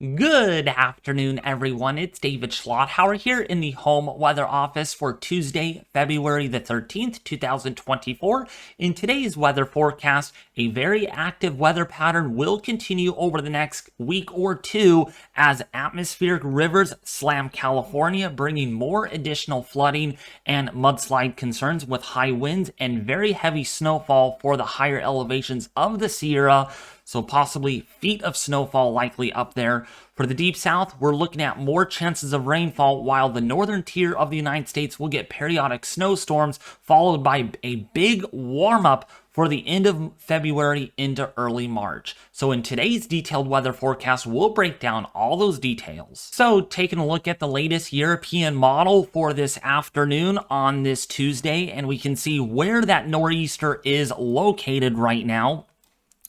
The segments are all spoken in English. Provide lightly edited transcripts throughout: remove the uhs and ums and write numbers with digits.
Good afternoon, everyone. It's David Schlotthauer here in the Home Weather Office for Tuesday, February the 13th, 2024. In today's weather forecast, a very active weather pattern will continue over the next week or two as atmospheric rivers slam California, bringing more additional flooding and mudslide concerns with high winds and very heavy snowfall for the higher elevations of the Sierra. So possibly feet of snowfall likely up there. For the deep south, we're looking at more chances of rainfall, while the northern tier of the United States will get periodic snowstorms, followed by a big warm-up for the end of February into early March. So in today's detailed weather forecast, we'll break down all those details. So taking a look at the latest European model for this afternoon on this Tuesday, and we can see where that nor'easter is located right now.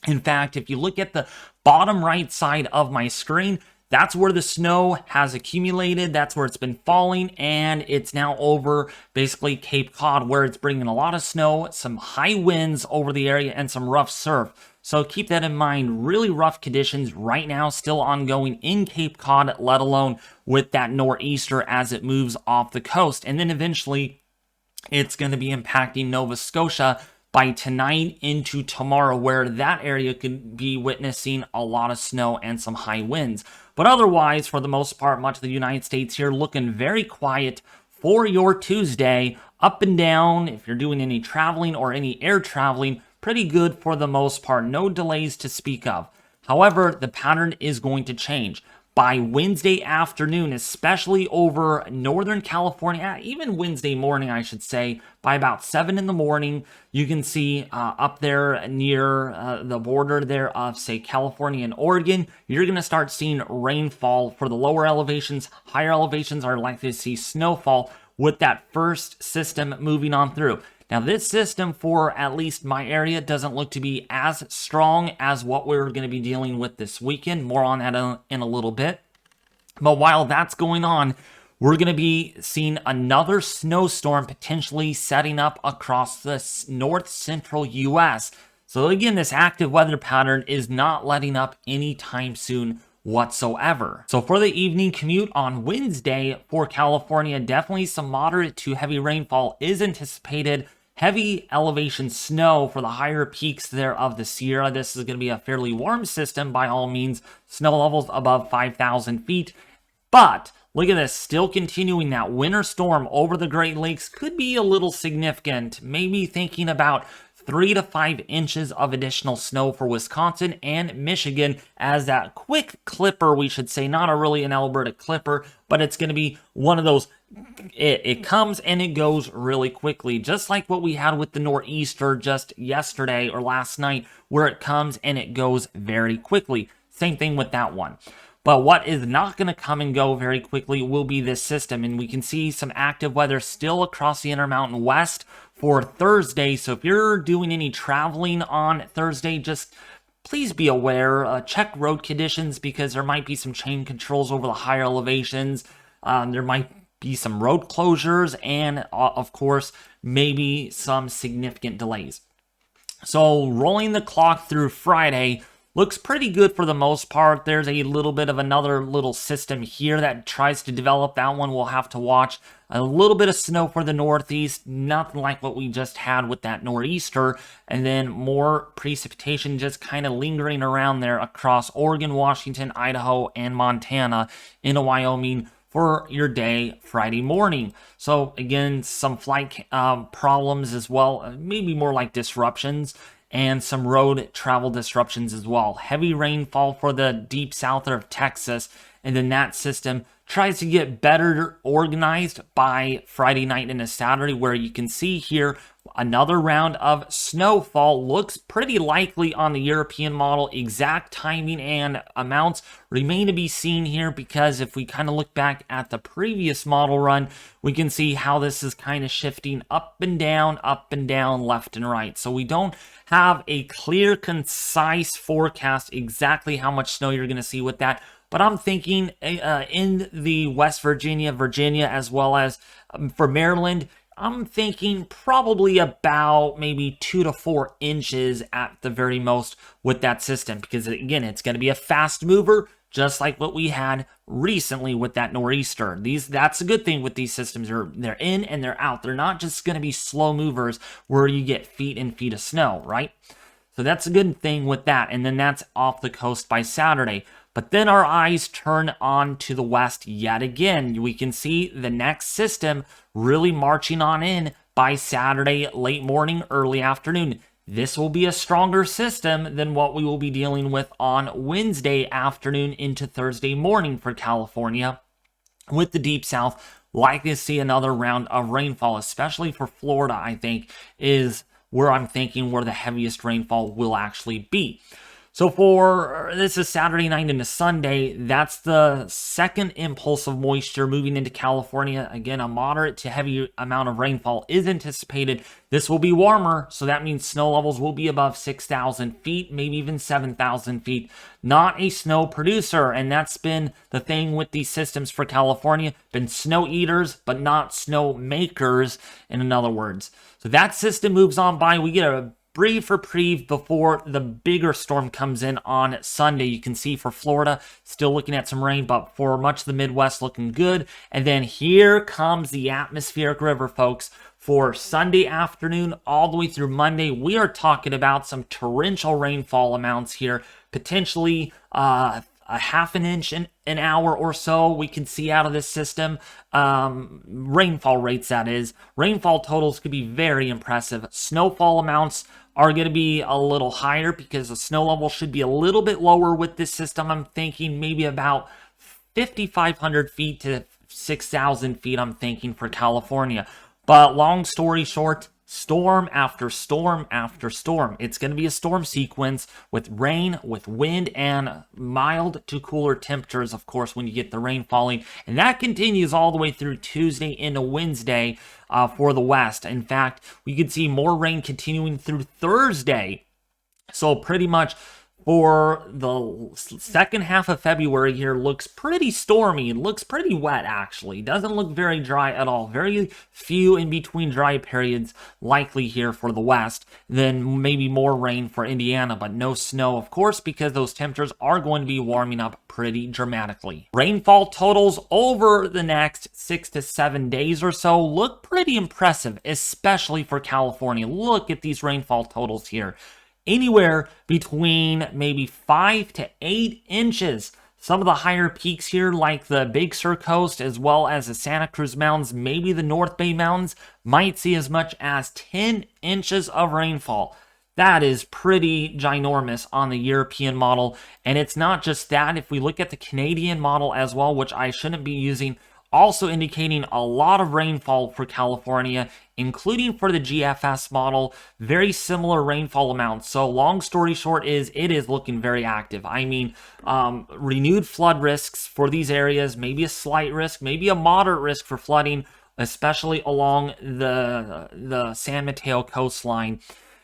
In fact, if you look at the bottom right side of my screen, that's where the snow has accumulated. That's where it's been falling, and it's now over basically Cape Cod, where it's bringing a lot of snow, some high winds over the area, and some rough surf. So keep that in mind. Really rough conditions right now, still ongoing in Cape Cod, let alone with that nor'easter as it moves off the coast. And then eventually, it's going to be impacting Nova Scotia by tonight into tomorrow, where that area could be witnessing a lot of snow and some high winds. But otherwise, for the most part, much of the United States here looking very quiet for your Tuesday. Up and down, if you're doing any traveling or any air traveling, pretty good for the most part. No delays to speak of. However, the pattern is going to change. By Wednesday afternoon, especially over Northern California, even Wednesday morning, I should say, by about 7 in the morning, you can see up there near the border there of, say, California and Oregon, you're going to start seeing rainfall for the lower elevations. Higher elevations are likely to see snowfall with that first system moving on through. Now, this system, for at least my area, doesn't look to be as strong as what we're going to be dealing with this weekend. More on that in a little bit. But while that's going on, we're going to be seeing another snowstorm potentially setting up across the north central U.S. So again, this active weather pattern is not letting up anytime soon whatsoever. So for the evening commute on Wednesday for California, definitely some moderate to heavy rainfall is anticipated. Heavy elevation snow for the higher peaks there of the Sierra. This is going to be a fairly warm system by all means. Snow levels above 5,000 feet. But look at this, still continuing that winter storm over the Great Lakes could be a little significant. Maybe thinking about 3 to 5 inches of additional snow for Wisconsin and Michigan as that quick clipper, we should say, not really an Alberta clipper, but it's going to be one of those, it comes and it goes really quickly, just like what we had with the nor'easter just yesterday or last night, where it comes and it goes very quickly. Same thing with that one. But what is not going to come and go very quickly will be this system. And we can see some active weather still across the Intermountain West for Thursday. So if you're doing any traveling on Thursday, just please be aware, check road conditions, because there might be some chain controls over the higher elevations. There might be some road closures and, of course, maybe some significant delays. So rolling the clock through Friday, looks pretty good for the most part. There's a little bit of another little system here that tries to develop. That one we'll have to watch. A little bit of snow for the northeast, nothing like what we just had with that nor'easter. And then more precipitation just kind of lingering around there across Oregon, Washington, Idaho, and Montana into Wyoming for your day Friday morning. So again, some flight problems as well, maybe more like disruptions, and some road travel disruptions as well. Heavy rainfall for the deep south of Texas, and then that system tries to get better organized by Friday night into Saturday, where you can see here another round of snowfall looks pretty likely on the European model. Exact timing and amounts remain to be seen here, because if we kind of look back at the previous model run, we can see how this is kind of shifting up and down, left and right. So we don't have a clear, concise forecast exactly how much snow you're going to see with that. But I'm thinking in the West Virginia, as well as for Maryland, I'm thinking probably about maybe 2 to 4 inches at the very most with that system. Because again, it's going to be a fast mover, just like what we had recently with that nor'easter. That's a good thing with these systems. They're in and they're out. They're not just going to be slow movers where you get feet and feet of snow, right? So that's a good thing with that. And then that's off the coast by Saturday. But then our eyes turn on to the west yet again. We can see the next system really marching on in by Saturday, late morning, early afternoon. This will be a stronger system than what we will be dealing with on Wednesday afternoon into Thursday morning for California. With the deep south, likely to see another round of rainfall, especially for Florida, I think, is where I'm thinking where the heaviest rainfall will actually be. So this is Saturday night into Sunday, that's the second impulse of moisture moving into California. Again, a moderate to heavy amount of rainfall is anticipated. This will be warmer, so that means snow levels will be above 6,000 feet, maybe even 7,000 feet. Not a snow producer, and that's been the thing with these systems for California. Been snow eaters, but not snow makers, in other words. So that system moves on by. We get a brief reprieve before the bigger storm comes in on Sunday. You can see for Florida, still looking at some rain, but for much of the Midwest, looking good. And then here comes the atmospheric river, folks. For Sunday afternoon all the way through Monday, we are talking about some torrential rainfall amounts here, potentially a half an inch an hour or so we can see out of this system. Rainfall rates, that is. Rainfall totals could be very impressive. Snowfall amounts are going to be a little higher because the snow level should be a little bit lower with this system. I'm thinking maybe about 5,500 feet to 6,000 feet, I'm thinking, for California. But long story short, storm after storm after storm. It's going to be a storm sequence with rain, with wind, and mild to cooler temperatures, of course, when you get the rain falling. And that continues all the way through Tuesday into Wednesday for the west. In fact, we could see more rain continuing through Thursday. So pretty much for the second half of February here looks pretty stormy. It looks pretty wet, actually. Doesn't look very dry at all. Very few in between dry periods likely here for the west. Then maybe more rain for Indiana, but no snow, of course, because those temperatures are going to be warming up pretty dramatically. Rainfall totals over the next 6 to 7 days or so look pretty impressive, especially for California. Look at these rainfall totals here. Anywhere between maybe 5 to 8 inches. Some of the higher peaks here, like the Big Sur Coast, as well as the Santa Cruz Mountains, maybe the North Bay Mountains, might see as much as 10 inches of rainfall. That is pretty ginormous on the European model. And it's not just that. If we look at the Canadian model as well, which I shouldn't be using, also indicating a lot of rainfall for California, including for the GFS model, very similar rainfall amounts. So long story short is it is looking very active. I mean, renewed flood risks for these areas, maybe a slight risk, maybe a moderate risk for flooding, especially along the San Mateo coastline.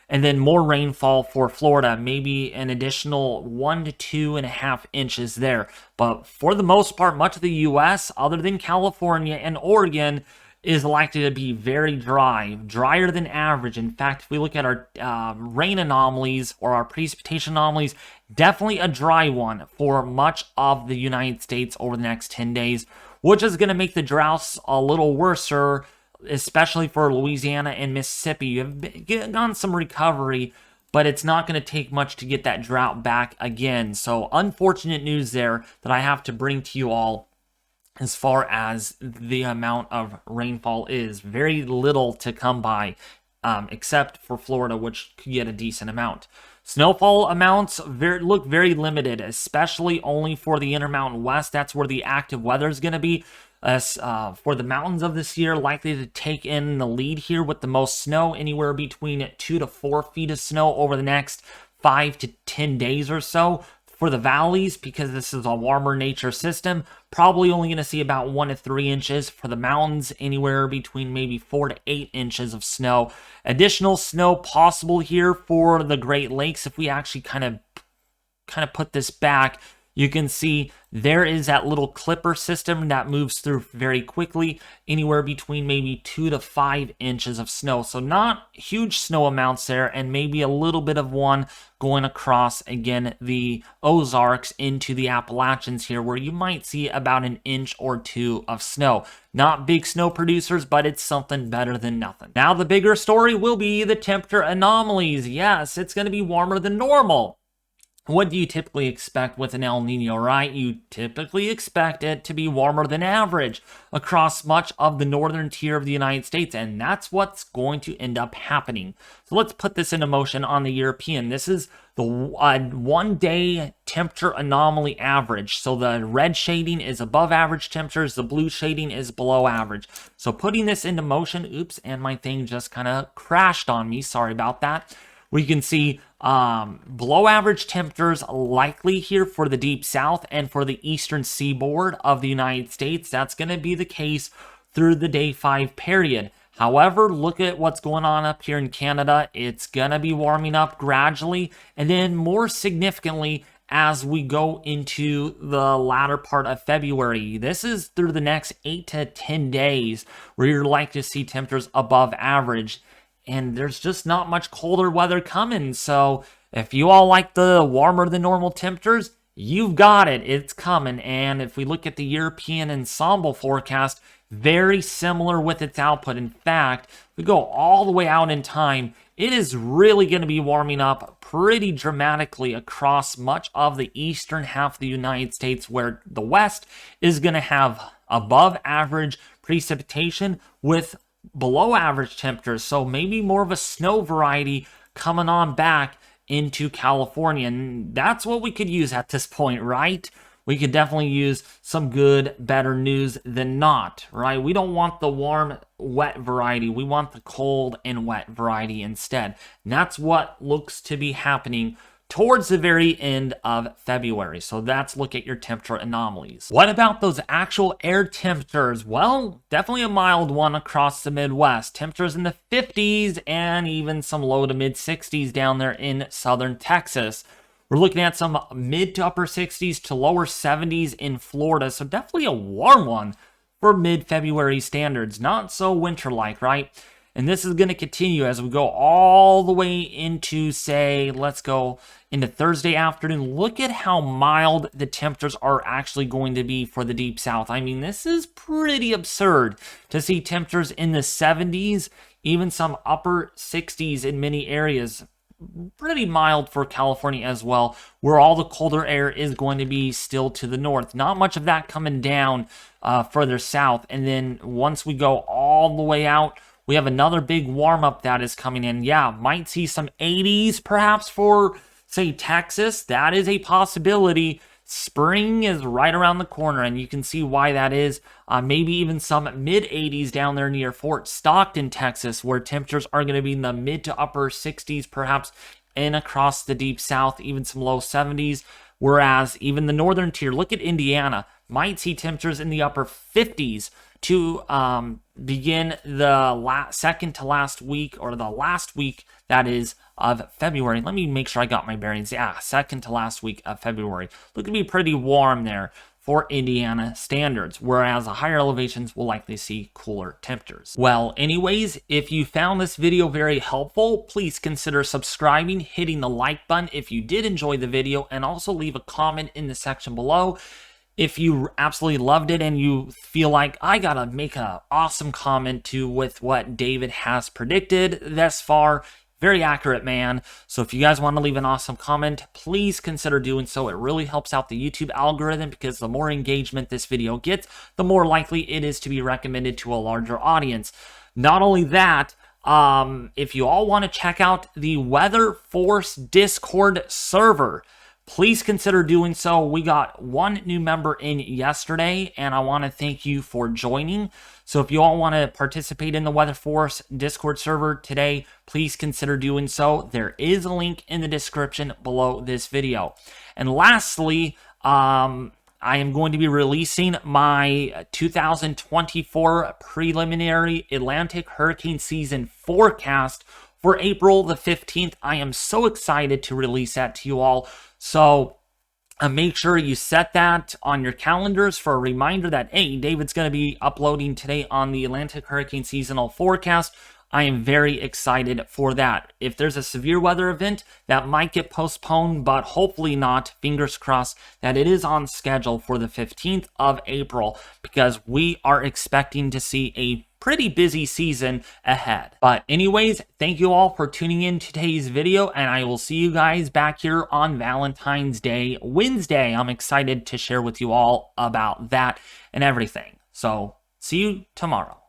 And then more rainfall for Florida, maybe an additional 1 to 2.5 inches there. But for the most part, much of the U.S., other than California and Oregon, is likely to be very dry, drier than average. In fact, if we look at our rain anomalies or our precipitation anomalies, definitely a dry one for much of the United States over the next 10 days, which is going to make the droughts a little worser, especially for Louisiana and Mississippi. You've gotten some recovery, but it's not going to take much to get that drought back again. So unfortunate news there that I have to bring to you all as far as the amount of rainfall is. Very little to come by, except for Florida, which could get a decent amount. Snowfall amounts look very limited, especially only for the Intermountain West. That's where the active weather is going to be. For the mountains of this year, likely to take in the lead here with the most snow, anywhere between 2 to 4 feet of snow over the next 5 to 10 days or so. For the valleys, because this is a warmer nature system, probably only going to see about 1 to 3 inches. For the mountains, anywhere between maybe 4 to 8 inches of snow. Additional snow possible here for the Great Lakes if we actually kind of put this back. you can see there is that little clipper system that moves through very quickly, anywhere between maybe 2 to 5 inches of snow. So not huge snow amounts there, and maybe a little bit of one going across, again, the Ozarks into the Appalachians here, where you might see about an inch or two of snow. Not big snow producers, but it's something better than nothing. Now, the bigger story will be the temperature anomalies. Yes, it's going to be warmer than normal. What do you typically expect with an El Nino, right? You typically expect it to be warmer than average across much of the northern tier of the United States, and that's what's going to end up happening. So let's put this into motion on the European. This is the one-day temperature anomaly average. So the red shading is above average temperatures, the blue shading is below average. So putting this into motion, oops, and my thing just kind of crashed on me. Sorry about that. We can see below average temperatures likely here for the deep south and for the eastern seaboard of the United States. That's going to be the case through the day 5 period. However, look at what's going on up here in Canada. It's going to be warming up gradually, and then more significantly as we go into the latter part of February. This is through the next 8 to 10 days where you're likely to see temperatures above average. And there's just not much colder weather coming. So if you all like the warmer than normal temperatures, you've got it. It's coming. And if we look at the European ensemble forecast, very similar with its output. In fact, if we go all the way out in time, it is really going to be warming up pretty dramatically across much of the eastern half of the United States, where the west is going to have above average precipitation with below average temperatures. So maybe more of a snow variety coming on back into California. And that's what we could use at this point, right? We could definitely use some good, better news than not, right? We don't want the warm, wet variety. We want the cold and wet variety instead. And that's what looks to be happening towards the very end of February. So that's look at your temperature anomalies. What about those actual air temperatures? Well, definitely a mild one across the Midwest. Temperatures in the 50s and even some low to mid 60s down there in southern Texas. We're looking at some mid to upper 60s to lower 70s in Florida. So definitely a warm one for mid-February standards. Not so winter-like, right? And this is going to continue as we go all the way into, say, let's go into Thursday afternoon. Look at how mild the temperatures are actually going to be for the deep south. I mean, this is pretty absurd to see temperatures in the 70s, even some upper 60s in many areas. Pretty mild for California as well, where all the colder air is going to be still to the north. Not much of that coming down further south. And then once we go all the way out, we have another big warm-up that is coming in. Yeah, might see some 80s perhaps for, say, Texas. That is a possibility. Spring is right around the corner, and you can see why that is. Maybe even some mid-80s down there near Fort Stockton, Texas, where temperatures are going to be in the mid to upper 60s, perhaps, and across the deep south, even some low 70s. Whereas even the northern tier, look at Indiana, might see temperatures in the upper 50s to begin the second to last week, or the last week, that is, of February. Let me make sure I got my bearings. Yeah, second to last week of February. Look to be pretty warm there for Indiana standards, whereas the higher elevations will likely see cooler temperatures. Well, anyways, if you found this video very helpful, please consider subscribing, hitting the like button if you did enjoy the video, and also leave a comment in the section below. If you absolutely loved it and you feel like I gotta make an awesome comment to with what David has predicted thus far, very accurate, man. So if you guys want to leave an awesome comment, please consider doing so. It really helps out the YouTube algorithm, because the more engagement this video gets, the more likely it is to be recommended to a larger audience. Not only that, if you all want to check out the Weather Force Discord server, please consider doing so. We got one new member in yesterday, and I want to thank you for joining. So if you all want to participate in the Weather Force Discord server today, please consider doing so. There is a link in the description below this video. And lastly, I am going to be releasing my 2024 preliminary Atlantic hurricane season forecast for April the 15th. I am so excited to release that to you all. So Make sure you set that on your calendars for a reminder that, hey, David's going to be uploading today on the Atlantic Hurricane Seasonal Forecast. I am very excited for that. If there's a severe weather event, that might get postponed, but hopefully not. Fingers crossed that it is on schedule for the 15th of April, because we are expecting to see a pretty busy season ahead. But anyways, thank you all for tuning in to today's video, and I will see you guys back here on Valentine's Day Wednesday. I'm excited to share with you all about that and everything. So see you tomorrow.